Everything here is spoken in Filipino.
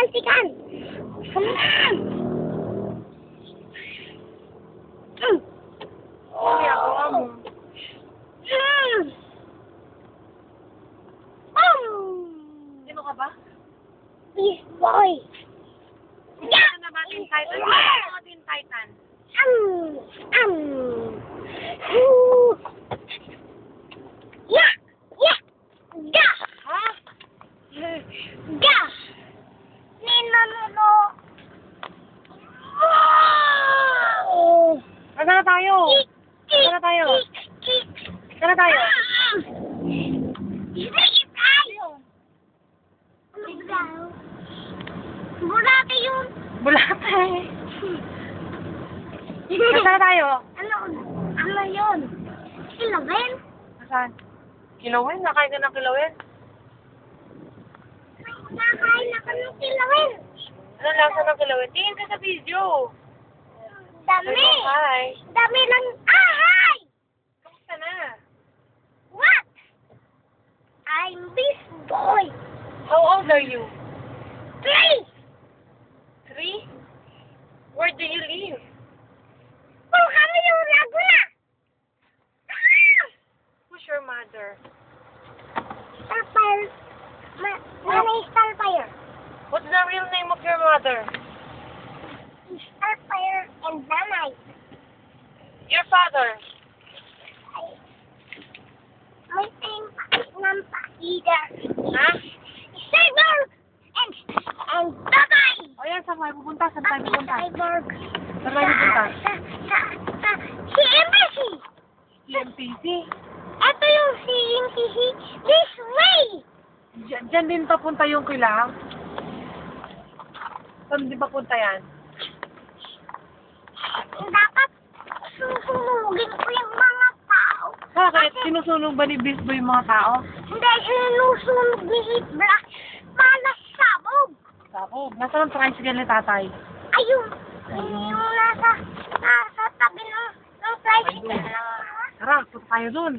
mantikan. Ano ginagawa mo? Sino ka ba? Beast boy. Ano na ba Teen Titan? Ano ba Teen Titan? Yeah. Yeah. Ga. Ha? Ga. Ninanolo. Saan na tayo? Saan na tayo? Saan na tayo? Bulate yun. Bulate. Saan na tayo? Ano yun? Kilawin? Saan? Kilawin? Nakain ka ng kilawin? Nakain ako ng kilawin. Ano lasa ng kilawin? Tingin ka sa video. Dami. Hello, hi. Dami lang. Hi! Kamusta na? What? I'm this boy. How old are you? 3. 3? Where do you live? Oh, kami yung Laguna. Who's your mother? Starfire. Nanay Starfire. What's the real name of your mother? Starfire and Nanay. Your father? May time ng either. Ha? Cyborg and Tatay. O yan, saan tayo pupunta? Saan tayo pupunta? Cyborg. Saan tayo pupunta? Si MPC. CMPC? Ito yung si MPC. This way. Diyan din papunta yung kilang? Saan din papunta yan? Dapat susunugin ko yung mga tao. Bakit? Sinusunog ba ni Beast Boy yung mga tao? Hindi, sinusunog ni Hitler. Malasabog. Sabog. Nasaan ang tricycle ni tatay? Ayun. Yung nasa tabi ng tricycle. Tara, punta tayo dun.